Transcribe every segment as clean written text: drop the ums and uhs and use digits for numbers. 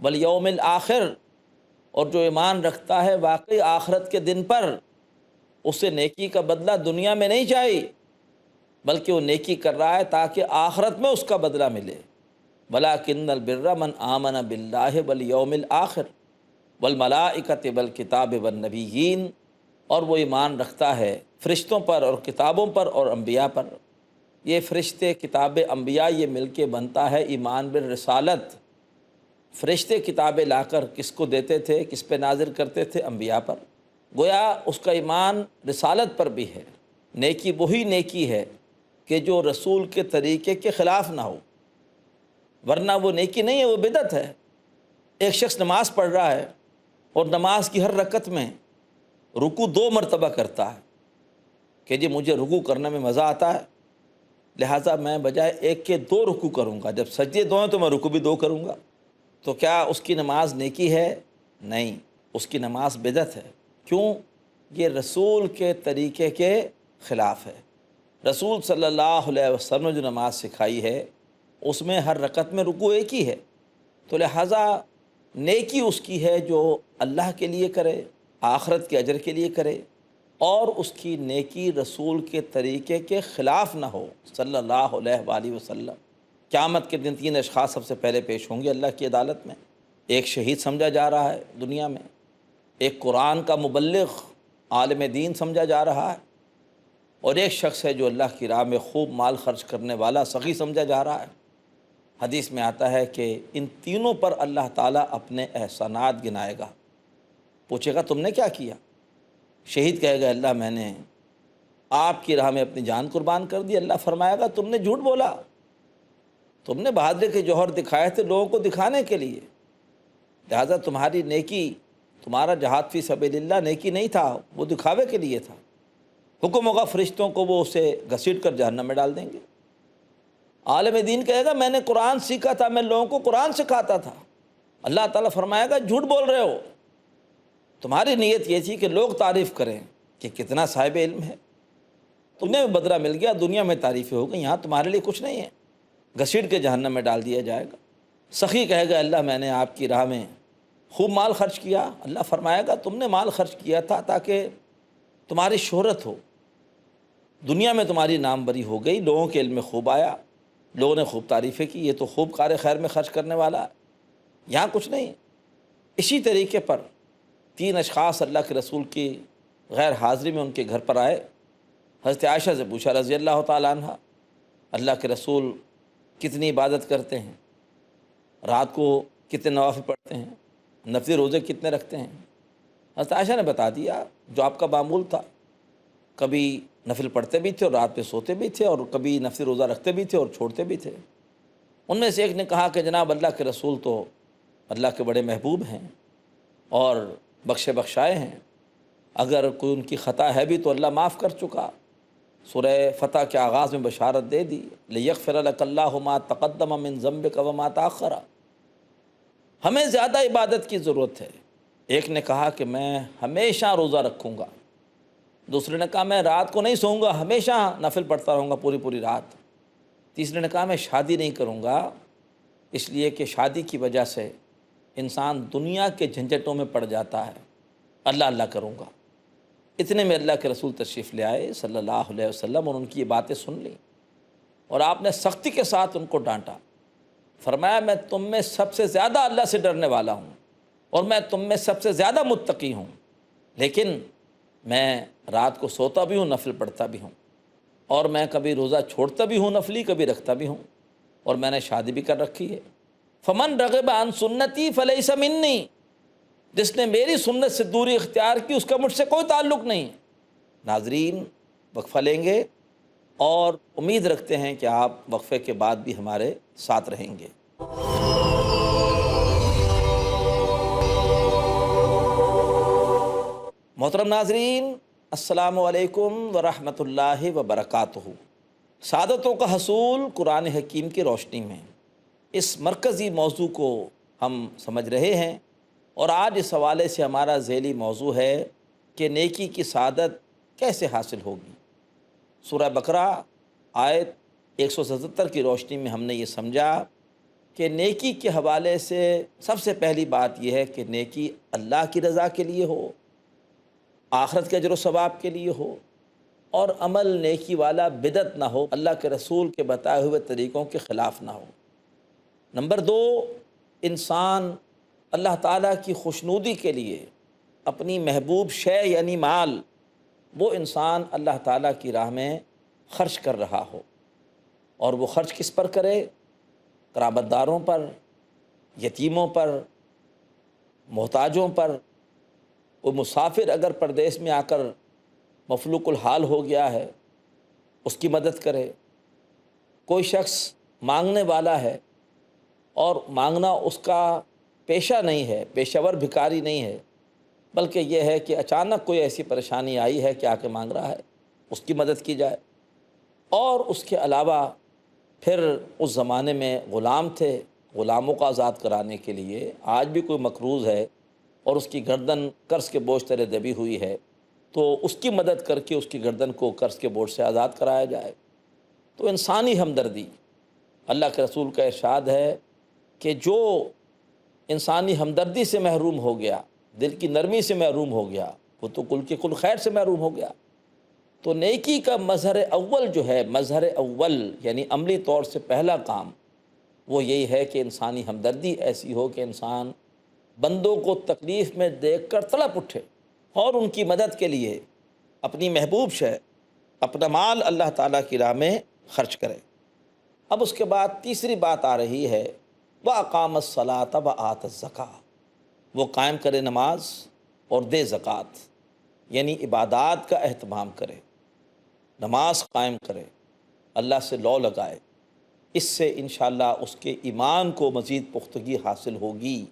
Volume الآخر، اور جو ایمان رکھتا ہے واقعی آخرت کے دن پر، اسے نیکی کا بدلہ دنیا میں نہیں چاہیے، بلکہ وہ نیکی کر رہا ہے تاکہ آخرت میں اس کا بدلہ ملے۔ وَلَٰكِنَّ الْبِرَّ مَنْ آمَنَ بِاللَّهِ وَالْيَوْمِ الْآخِرِ وَالْمَلَائِكَةِ وَالْكِتَابِ وَالنَّبِيِّينَ، اور وہ ایمان رکھتا ہے فرشتوں پر اور کتابوں پر اور انبیاء پر۔ یہ فرشتے، کتابیں، انبیاء، یہ مل کے بنتا ہے ایمان بالرسالت۔ فرشتے کتابیں لا کر کس کو دیتے تھے، کس پہ نازل کرتے تھے؟ انبیاء پر۔ گویا اس کا ایمان رسالت پر بھی ہے۔ نیکی وہی نیکی ہے کہ جو رسول کے طریقے کے خلاف نہ ہو، ورنہ وہ نیکی نہیں ہے، وہ بدعت ہے۔ ایک شخص نماز پڑھ رہا ہے اور نماز کی ہر رکعت میں رکوع 2 مرتبہ کرتا ہے کہ جی مجھے رکوع کرنے میں مزہ آتا ہے، لہٰذا میں بجائے 1 کے 2 رکوع کروں گا، جب سجدے 2 ہیں تو میں رکوع بھی 2 کروں گا۔ تو کیا اس کی نماز نیکی ہے؟ نہیں، اس کی نماز بدعت ہے۔ کیوں؟ یہ رسول کے طریقے کے خلاف ہے۔ رسول صلی اللہ علیہ وسلم نے جو نماز سکھائی ہے اس میں ہر رکعت میں رکوع ایک ہی ہے، تو لہٰذا نیکی اس کی ہے جو اللہ کے لیے کرے، آخرت کے اجر کے لیے کرے، اور اس کی نیکی رسول کے طریقے کے خلاف نہ ہو صلی اللہ علیہ وآلہ وسلم۔ قیامت کے دن 3 اشخاص سب سے پہلے پیش ہوں گے اللہ کی عدالت میں۔ ایک شہید سمجھا جا رہا ہے دنیا میں، ایک قرآن کا مبلغ، عالم دین سمجھا جا رہا ہے، اور ایک شخص ہے جو اللہ کی راہ میں خوب مال خرچ کرنے والا سخی سمجھا جا رہا ہے۔ حدیث میں آتا ہے کہ ان تینوں پر اللہ تعالیٰ اپنے احسانات گنائے گا، پوچھے گا تم نے کیا کیا؟ شہید کہے گا اللہ میں نے آپ کی راہ میں اپنی جان قربان کر دی۔ اللہ فرمائے گا تم نے جھوٹ بولا، تم نے بہادری کے جوہر دکھائے تھے لوگوں کو دکھانے کے لیے، لہذا تمہاری نیکی، تمہارا جہاد فی سبیل اللہ نیکی نہیں تھا، وہ دکھاوے کے لیے تھا۔ حکم ہوگا فرشتوں کو، وہ اسے گھسیٹ کر جہنم میں ڈال دیں گے۔ عالم دین کہے گا میں نے قرآن سیکھا تھا، میں لوگوں کو قرآن سکھاتا تھا۔ اللہ تعالیٰ فرمائے گا جھوٹ بول رہے ہو، تمہاری نیت یہ تھی کہ لوگ تعریف کریں کہ کتنا صاحب علم ہے، تمہیں بدلہ مل گیا، دنیا میں تعریفیں ہو گئی، یہاں تمہارے لیے کچھ نہیں ہے، گھسیٹ کے جہنم میں ڈال دیا جائے گا۔ سخی کہے گا اللہ میں نے آپ کی راہ میں خوب مال خرچ کیا۔ اللہ فرمائے گا تم نے مال خرچ کیا تھا تاکہ تمہاری شہرت ہو، دنیا میں تمہاری ناموری ہو گئی، لوگوں کے علم میں خوب آیا، لوگوں نے خوب تعریفیں کی، یہ تو خوب کار خیر میں خرچ کرنے والا ہے، یہاں کچھ نہیں۔ اسی طریقے پر 3 اشخاص اللہ کے رسول کی غیر حاضری میں ان کے گھر پر آئے۔ حضرت عائشہ سے پوچھا رضی اللہ تعالیٰ عنہ، اللہ کے رسول کتنی عبادت کرتے ہیں، رات کو کتنے نوافل پڑھتے ہیں، نفلی روزے کتنے رکھتے ہیں؟ حضرت عائشہ نے بتا دیا جو آپ کا معمول تھا، کبھی نفل پڑھتے بھی تھے اور رات پہ سوتے بھی تھے، اور کبھی نفلی روزہ رکھتے بھی تھے اور چھوڑتے بھی تھے۔ ان میں سے ایک نے کہا کہ جناب اللہ کے رسول تو اللہ کے بڑے محبوب ہیں اور بخشے بخشائے ہیں، اگر کوئی ان کی خطا ہے بھی تو اللہ معاف کر چکا۔ سورہ فتح کے آغاز میں بشارت دے دی لِیَغْفِرَ لَكَ اللَّهُ مَا تَقَدَّمَ مِن ذَنبِكَ وَمَا تَأَخَّرَ۔ ہمیں زیادہ عبادت کی ضرورت ہے۔ ایک نے کہا کہ میں ہمیشہ روزہ رکھوں گا، دوسرے نے کہا میں رات کو نہیں سوؤں گا، ہمیشہ نفل پڑھتا رہوں گا پوری رات، تیسرے نے کہا میں شادی نہیں کروں گا، اس لیے کہ شادی کی وجہ سے انسان دنیا کے جھنجھٹوں میں پڑ جاتا ہے، اللہ اللہ کروں گا۔ اتنے میں اللہ کے رسول تشریف لے آئے صلی اللہ علیہ وسلم، اور ان کی یہ باتیں سن لیں، اور آپ نے سختی کے ساتھ ان کو ڈانٹا۔ فرمایا میں تم میں سب سے زیادہ اللہ سے ڈرنے والا ہوں، اور میں تم میں سب سے زیادہ متقی ہوں، لیکن میں رات کو سوتا بھی ہوں، نفل پڑھتا بھی ہوں، اور میں کبھی روزہ چھوڑتا بھی ہوں نفلی، کبھی رکھتا بھی ہوں، اور میں نے شادی بھی کر رکھی ہے۔ فمن رغب عن سنتی فلیس منی، جس نے میری سنت سے دوری اختیار کی اس کا مجھ سے کوئی تعلق نہیں۔ ناظرین وقفہ لیں گے اور امید رکھتے ہیں کہ آپ وقفے کے بعد بھی ہمارے ساتھ رہیں گے۔ محترم ناظرین، السلام علیکم ورحمۃ اللہ وبرکاتہ۔ سعادتوں کا حصول قرآن حکیم کی روشنی میں اس مرکزی موضوع کو ہم سمجھ رہے ہیں، اور آج اس حوالے سے ہمارا ذیلی موضوع ہے کہ نیکی کی سعادت کیسے حاصل ہوگی۔ سورہ بقرہ آیت 177 کی روشنی میں ہم نے یہ سمجھا کہ نیکی کے حوالے سے سب سے پہلی بات یہ ہے کہ نیکی اللہ کی رضا کے لیے ہو، آخرت کے اجر و ثواب کے لیے ہو، اور عمل نیکی والا بدعت نہ ہو، اللہ کے رسول کے بتائے ہوئے طریقوں کے خلاف نہ ہو۔ نمبر دو، انسان اللہ تعالیٰ کی خوشنودی کے لیے اپنی محبوب شے یعنی مال، وہ انسان اللہ تعالیٰ کی راہ میں خرچ کر رہا ہو، اور وہ خرچ کس پر کرے؟ قرابت داروں پر، یتیموں پر، محتاجوں پر۔ وہ مسافر اگر پردیس میں آ کر مفلوق الحال ہو گیا ہے، اس کی مدد کرے۔ کوئی شخص مانگنے والا ہے اور مانگنا اس کا پیشہ نہیں ہے، پیشہ ور بھکاری نہیں ہے، بلکہ یہ ہے کہ اچانک کوئی ایسی پریشانی آئی ہے کہ آ کے مانگ رہا ہے، اس کی مدد کی جائے۔ اور اس کے علاوہ پھر اس زمانے میں غلام تھے، غلاموں کو آزاد کرانے کے لیے آج بھی کوئی مقروض ہے اور اس کی گردن قرض کے بوجھ تلے دبی ہوئی ہے، تو اس کی مدد کر کے اس کی گردن کو قرض کے بوجھ سے آزاد کرایا جائے۔ تو انسانی ہمدردی، اللہ کے رسول کا ارشاد ہے کہ جو انسانی ہمدردی سے محروم ہو گیا، دل کی نرمی سے محروم ہو گیا، وہ تو کل کے کل خیر سے محروم ہو گیا۔ تو نیکی کا مظہر اول جو ہے، مظہر اول یعنی عملی طور سے پہلا کام، وہ یہی ہے کہ انسانی ہمدردی ایسی ہو کہ انسان بندوں کو تکلیف میں دیکھ کر تڑپ اٹھے اور ان کی مدد کے لیے اپنی محبوب شے، اپنا مال اللہ تعالیٰ کی راہ میں خرچ کرے۔ اب اس کے بعد تیسری بات آ رہی ہے، وَأَقَامَ الصَّلَاةَ وَآتَ الزَّكَاةَ، وہ قائم کرے نماز اور دے زکوٰۃ، یعنی عبادات کا اہتمام کرے، نماز قائم کرے، اللہ سے لو لگائے۔ اس سے انشاءاللہ اس کے ایمان کو مزید پختگی حاصل ہوگی،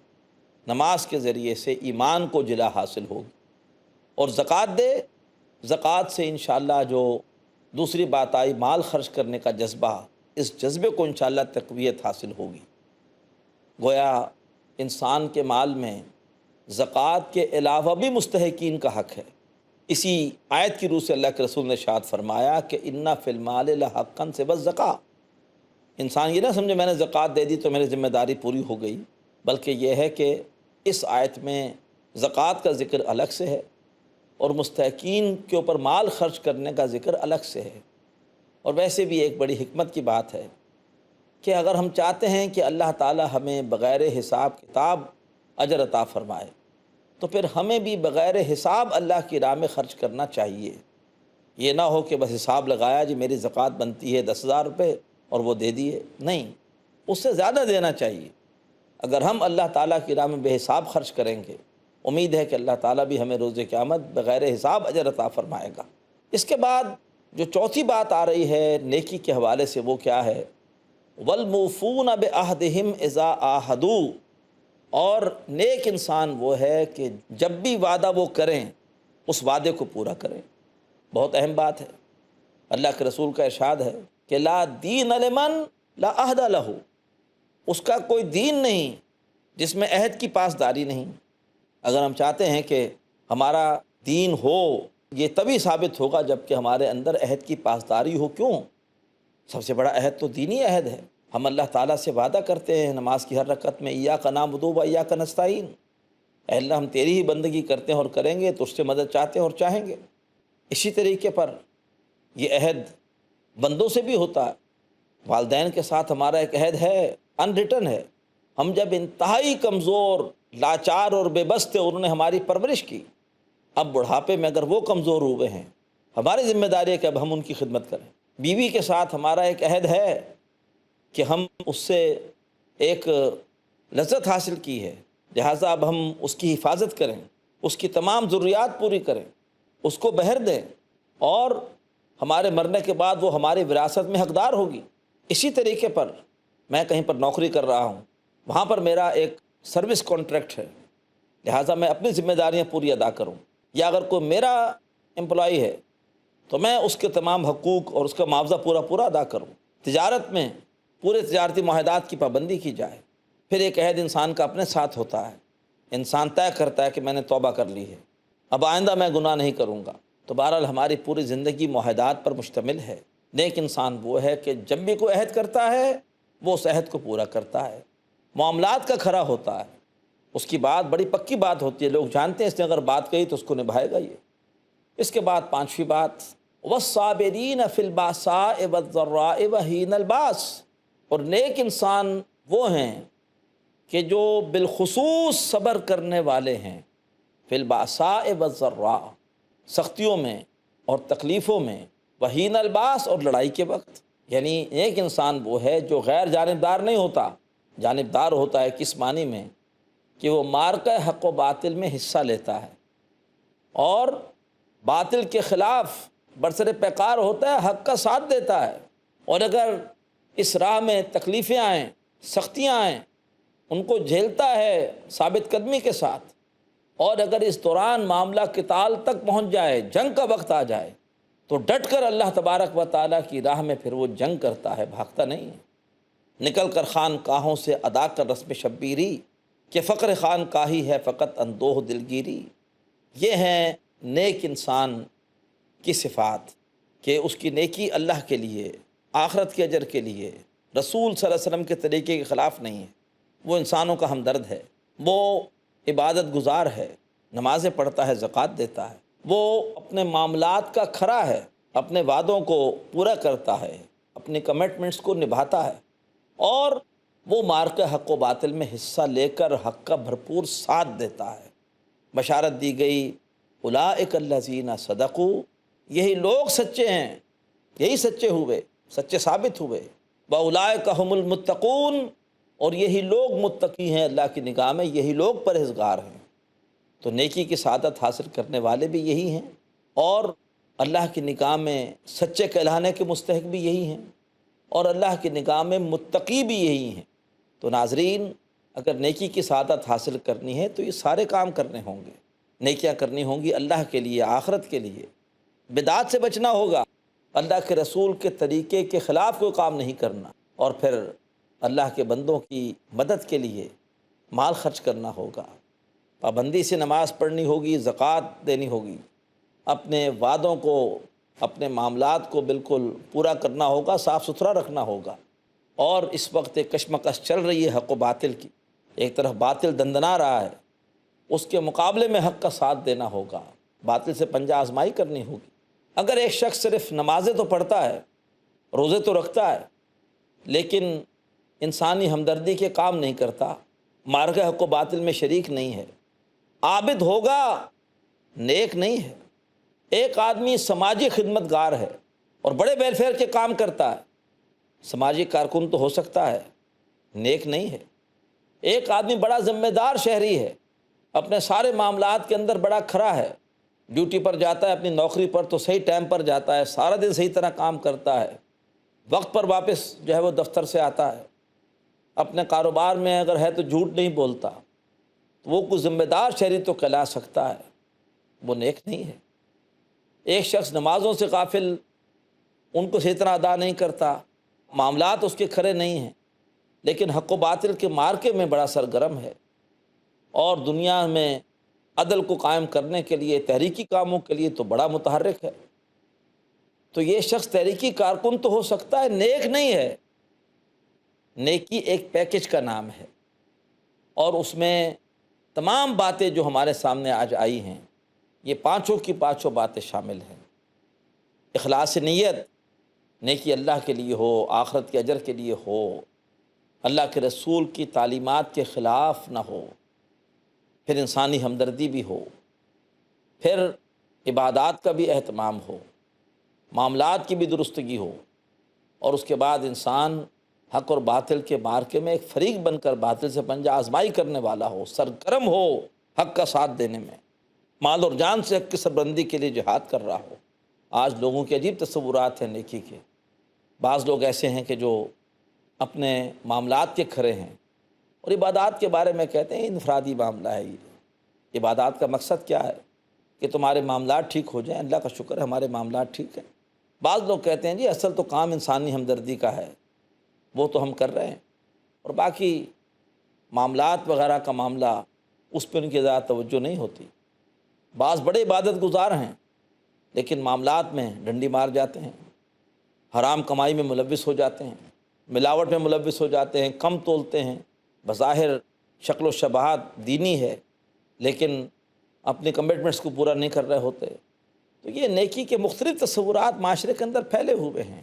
نماز کے ذریعے سے ایمان کو جلا حاصل ہوگی۔ اور زکوٰۃ دے، زکوٰۃ سے انشاءاللہ جو دوسری بات آئی مال خرچ کرنے کا جذبہ، اس جذبے کو انشاءاللہ تقویت حاصل ہوگی۔ گویا انسان کے مال میں زکوٰۃ کے علاوہ بھی مستحقین کا حق ہے۔ اسی آیت کی روح سے اللہ کے رسول نے ارشاد فرمایا کہ اِنَّ فِی الْمَالِ لَحَقًّا سِوَى الزَّکَاۃ، انسان یہ نہ سمجھے میں نے زکوٰۃ دے دی تو میری ذمہ داری پوری ہو گئی، بلکہ یہ ہے کہ اس آیت میں زکوٰۃ کا ذکر الگ سے ہے اور مستحقین کے اوپر مال خرچ کرنے کا ذکر الگ سے ہے۔ اور ویسے بھی ایک بڑی حکمت کی بات ہے کہ اگر ہم چاہتے ہیں کہ اللہ تعالی ہمیں بغیر حساب کتاب اجر عطا فرمائے، تو پھر ہمیں بھی بغیر حساب اللہ کی راہ میں خرچ کرنا چاہیے۔ یہ نہ ہو کہ بس حساب لگایا جی میری زکوٰۃ بنتی ہے 10,000 روپے اور وہ دے دیے، نہیں، اس سے زیادہ دینا چاہیے۔ اگر ہم اللہ تعالیٰ کی راہ میں بے حساب خرچ کریں گے، امید ہے کہ اللہ تعالیٰ بھی ہمیں روز قیامت بغیر حساب اجر عطا فرمائے گا۔ اس کے بعد جو چوتھی بات آ رہی ہے نیکی کے حوالے سے، وہ کیا ہے؟ وَالْمُوفُونَ بِعَهْدِهِمْ إِذَا عَاهَدُوا، اور نیک انسان وہ ہے کہ جب بھی وعدہ وہ کریں اس وعدے کو پورا کریں۔ بہت اہم بات ہے، اللہ کے رسول کا ارشاد ہے کہ لا دین لمن لا عہد لہ، اس کا کوئی دین نہیں جس میں عہد کی پاسداری نہیں۔ اگر ہم چاہتے ہیں کہ ہمارا دین ہو، یہ تبھی ثابت ہوگا جب کہ ہمارے اندر عہد کی پاسداری ہو۔ کیوں؟ سب سے بڑا عہد تو دینی عہد ہے۔ ہم اللہ تعالیٰ سے وعدہ کرتے ہیں نماز کی ہر رکعت میں، ایاک نعبد و ایاک نستعین، اے اللہ ہم تیری ہی بندگی کرتے ہیں اور کریں گے، تو اس سے مدد چاہتے ہیں اور چاہیں گے۔ اسی طریقے پر یہ عہد بندوں سے بھی ہوتا ہے۔ والدین کے ساتھ ہمارا ایک عہد ہے، ان ریٹن ہے۔ ہم جب انتہائی کمزور، لاچار اور بے بس تھے، انہوں نے ہماری پرورش کی، اب بڑھاپے میں اگر وہ کمزور ہوئے ہیں، ہماری ذمہ داری ہے کہ اب ہم ان کی خدمت کریں۔ بیوی کے ساتھ ہمارا ایک عہد ہے کہ ہم اس سے ایک لذت حاصل کی ہے، لہٰذا اب ہم اس کی حفاظت کریں، اس کی تمام ضروریات پوری کریں، اس کو بہر دیں، اور ہمارے مرنے کے بعد وہ ہماری وراثت میں حقدار ہوگی۔ اسی طریقے پر میں کہیں پر نوکری کر رہا ہوں، وہاں پر میرا ایک سروس کانٹریکٹ ہے، لہٰذا میں اپنی ذمہ داریاں پوری ادا کروں۔ یا اگر کوئی میرا امپلائی ہے تو میں اس کے تمام حقوق اور اس کا معاوضہ پورا ادا کروں۔ تجارت میں پورے تجارتی معاہدات کی پابندی کی جائے۔ پھر ایک عہد انسان کا اپنے ساتھ ہوتا ہے، انسان طے کرتا ہے کہ میں نے توبہ کر لی ہے، اب آئندہ میں گناہ نہیں کروں گا۔ تو بہرحال ہماری پوری زندگی معاہدات پر مشتمل ہے۔ نیک انسان وہ ہے کہ جب بھی کوئی عہد کرتا ہے وہ اس عہد کو پورا کرتا ہے۔ معاملات کا کھرا ہوتا ہے، اس کی بات بڑی پکی بات ہوتی ہے، لوگ جانتے ہیں اس نے اگر بات کہی تو اس کو نبھائے گا یہ۔ اس کے بعد پانچویں بات، والصابرین فی الباساء والضراء وحین الباس، اور نیک انسان وہ ہیں کہ جو بالخصوص صبر کرنے والے ہیں، فی الباساء والضراء، سختیوں میں اور تکلیفوں میں، وحین الباس، اور لڑائی کے وقت۔ یعنی ایک انسان وہ ہے جو غیر جانبدار نہیں ہوتا، جانبدار ہوتا ہے کس معنی میں کہ وہ مارکہ حق و باطل میں حصہ لیتا ہے اور باطل کے خلاف برسر پیکار ہوتا ہے، حق کا ساتھ دیتا ہے، اور اگر اس راہ میں تکلیفیں آئیں، سختیاں آئیں، ان کو جھیلتا ہے ثابت قدمی کے ساتھ، اور اگر اس دوران معاملہ قتال تک پہنچ جائے، جنگ کا وقت آ جائے، تو ڈٹ کر اللہ تبارک و تعالیٰ کی راہ میں پھر وہ جنگ کرتا ہے، بھاگتا نہیں ہے۔ نکل کر خان کاہوں سے ادا کر رسم شبیری، کہ فقر خان کاہی ہے فقط اندوہ دلگیری۔ یہ ہیں نیک انسان کی صفات کہ اس کی نیکی اللہ کے لیے، آخرت کے اجر کے لیے، رسول صلی اللہ علیہ وسلم کے طریقے کے خلاف نہیں ہے۔ وہ انسانوں کا ہمدرد ہے، وہ عبادت گزار ہے، نمازیں پڑھتا ہے، زکوٰۃ دیتا ہے، وہ اپنے معاملات کا کھرا ہے، اپنے وعدوں کو پورا کرتا ہے، اپنی کمٹمنٹس کو نبھاتا ہے، اور وہ مارکہ حق و باطل میں حصہ لے کر حق کا بھرپور ساتھ دیتا ہے۔ بشارت دی گئی، اولئک الذین صدقوا، یہی لوگ سچے ہیں، یہی سچے ہوئے، سچے ثابت ہوئے، واولئک ھم المتقون، اور یہی لوگ متقی ہیں اللہ کی نگاہ میں، یہی لوگ پرہیزگار ہیں۔ تو نیکی کی سعادت حاصل کرنے والے بھی یہی ہیں، اور اللہ کی نگاہ میں سچے کہلانے کے مستحق بھی یہی ہیں، اور اللہ کی نگاہ میں متقی بھی یہی ہیں۔ تو ناظرین، اگر نیکی کی سعادت حاصل کرنی ہے تو یہ سارے کام کرنے ہوں گے، نیکیاں کرنی ہوں گی اللہ کے لیے، آخرت کے لیے، بدعات سے بچنا ہوگا، اللہ کے رسول کے طریقے کے خلاف کوئی کام نہیں کرنا، اور پھر اللہ کے بندوں کی مدد کے لیے مال خرچ کرنا ہوگا، پابندی سے نماز پڑھنی ہوگی، زکوٰۃ دینی ہوگی، اپنے وعدوں کو، اپنے معاملات کو بالکل پورا کرنا ہوگا، صاف ستھرا رکھنا ہوگا۔ اور اس وقت ایک کشمکش چل رہی ہے حق و باطل کی، ایک طرف باطل دندنا رہا ہے، اس کے مقابلے میں حق کا ساتھ دینا ہوگا، باطل سے پنجہ آزمائی کرنی ہوگی۔ اگر ایک شخص صرف نمازیں تو پڑھتا ہے، روزے تو رکھتا ہے، لیکن انسانی ہمدردی کے کام نہیں کرتا، مارکہ حق و باطل میں شریک نہیں ہے، عابد ہوگا، نیک نہیں ہے۔ ایک آدمی سماجی خدمت گار ہے اور بڑے ویلفیئر کے کام کرتا ہے، سماجی کارکن تو ہو سکتا ہے، نیک نہیں ہے۔ ایک آدمی بڑا ذمہ دار شہری ہے، اپنے سارے معاملات کے اندر بڑا کھرا ہے، ڈیوٹی پر جاتا ہے، اپنی نوکری پر تو صحیح ٹائم پر جاتا ہے، سارا دن صحیح طرح کام کرتا ہے، وقت پر واپس جو ہے وہ دفتر سے آتا ہے، اپنے کاروبار میں اگر ہے تو جھوٹ نہیں بولتا، تو وہ کوئی ذمہ دار شہری تو کہلا سکتا ہے، وہ نیک نہیں ہے۔ ایک شخص نمازوں سے غافل، ان کو صحیح طرح ادا نہیں کرتا، معاملات اس کے کھرے نہیں ہیں، لیکن حق و باطل کے مارکے میں بڑا سرگرم ہے، اور دنیا میں عدل کو قائم کرنے کے لیے، تحریکی کاموں کے لیے تو بڑا متحرک ہے۔ تو یہ شخص تحریکی کارکن تو ہو سکتا ہے، نیک نہیں ہے۔ نیکی ایک پیکج کا نام ہے، اور اس میں تمام باتیں جو ہمارے سامنے آج آئی ہیں، یہ پانچوں کی پانچوں باتیں شامل ہیں۔ اخلاص نیت، نیکی اللہ کے لیے ہو، آخرت کے اجر کے لیے ہو، اللہ کے رسول کی تعلیمات کے خلاف نہ ہو، پھر انسانی ہمدردی بھی ہو، پھر عبادات کا بھی اہتمام ہو، معاملات کی بھی درستگی ہو، اور اس کے بعد انسان حق اور باطل کے مارکے میں ایک فریق بن کر باطل سے پنجہ آزمائی کرنے والا ہو، سرگرم ہو حق کا ساتھ دینے میں، مال اور جان سے حق کی سربلندی کے لیے جہاد کر رہا ہو۔ آج لوگوں کے عجیب تصورات ہیں نیکی کے۔ بعض لوگ ایسے ہیں کہ جو اپنے معاملات کے کھرے ہیں، اور عبادات کے بارے میں کہتے ہیں انفرادی معاملہ ہے یہ۔ عبادات کا مقصد کیا ہے؟ کہ تمہارے معاملات ٹھیک ہو جائیں، اللہ کا شکر ہے ہمارے معاملات ٹھیک ہیں۔ بعض لوگ کہتے ہیں جی اصل تو کام انسانی ہمدردی کا ہے، وہ تو ہم کر رہے ہیں، اور باقی معاملات وغیرہ کا معاملہ اس پہ ان کی زیادہ توجہ نہیں ہوتی۔ بعض بڑے عبادت گزار ہیں، لیکن معاملات میں ڈنڈی مار جاتے ہیں، حرام کمائی میں ملوث ہو جاتے ہیں، ملاوٹ میں ملوث ہو جاتے ہیں، کم تولتے ہیں، بظاہر شکل و شباہت دینی ہے لیکن اپنی کمٹمنٹس کو پورا نہیں کر رہے ہوتے، تو یہ نیکی کے مختلف تصورات معاشرے کے اندر پھیلے ہوئے ہیں۔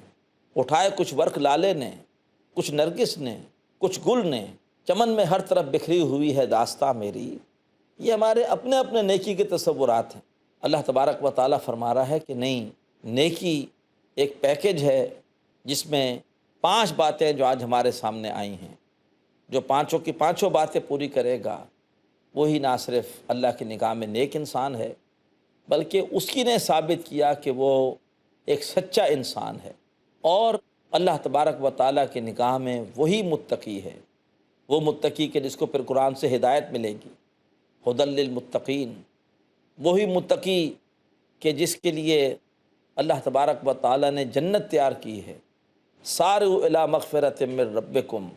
اٹھائے کچھ ورق لالے نے، کچھ نرگس نے، کچھ گل نے، چمن میں ہر طرف بکھری ہوئی ہے داستاں میری، یہ ہمارے اپنے اپنے نیکی کے تصورات ہیں۔ اللہ تبارک و تعالیٰ فرما رہا ہے کہ نہیں، نیکی ایک پیکج ہے جس میں 5 باتیں جو آج ہمارے سامنے آئی ہیں، جو پانچوں کی پانچوں باتیں پوری کرے گا وہی نہ صرف اللہ کی نگاہ میں نیک انسان ہے بلکہ اس کی نے ثابت کیا کہ وہ ایک سچا انسان ہے، اور اللہ تبارک و تعالیٰ کی نگاہ میں وہی متقی ہے، وہ متقی کہ جس کو پھر قرآن سے ہدایت ملے گی، ہدی للمتقین، وہی متقی کہ جس کے لیے اللہ تبارک و تعالیٰ نے جنت تیار کی ہے۔ سارعوا الی مغفرۃ من ربکم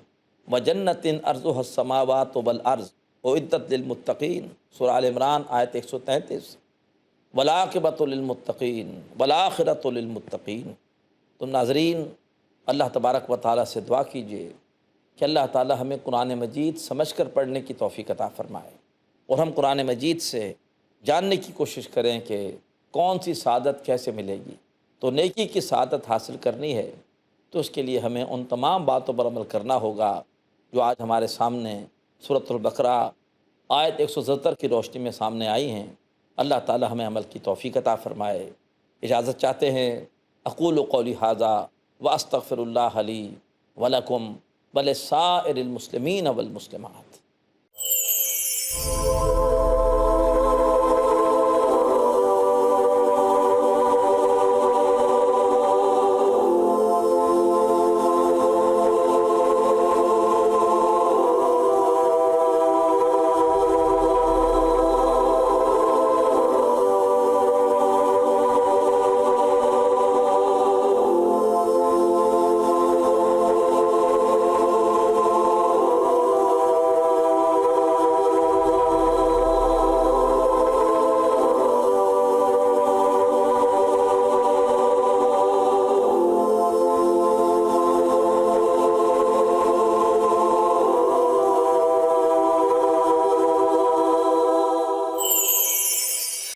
وجنۃ عرضها السماوات والارض اعدت للمتقین، سورہ آل عمران آیت 133، والعاقبۃ للمتقین والآخرۃ للمتقین۔ تو ناظرین، اللہ تبارک و تعالیٰ سے دعا کیجیے کہ اللہ تعالیٰ ہمیں قرآن مجید سمجھ کر پڑھنے کی توفیق عطا فرمائے، اور ہم قرآن مجید سے جاننے کی کوشش کریں کہ کون سی سعادت کیسے ملے گی۔ تو نیکی کی سعادت حاصل کرنی ہے تو اس کے لیے ہمیں ان تمام باتوں پر عمل کرنا ہوگا جو آج ہمارے سامنے سورۃ البقرہ آیت 170 کی روشنی میں سامنے آئی ہیں۔ اللہ تعالی ہمیں عمل کی توفیق عطا فرمائے۔ اجازت چاہتے ہیں، اقول قولی ھذا واستغفر اللہ لی ولکم ولسائر المسلمین والمسلمات۔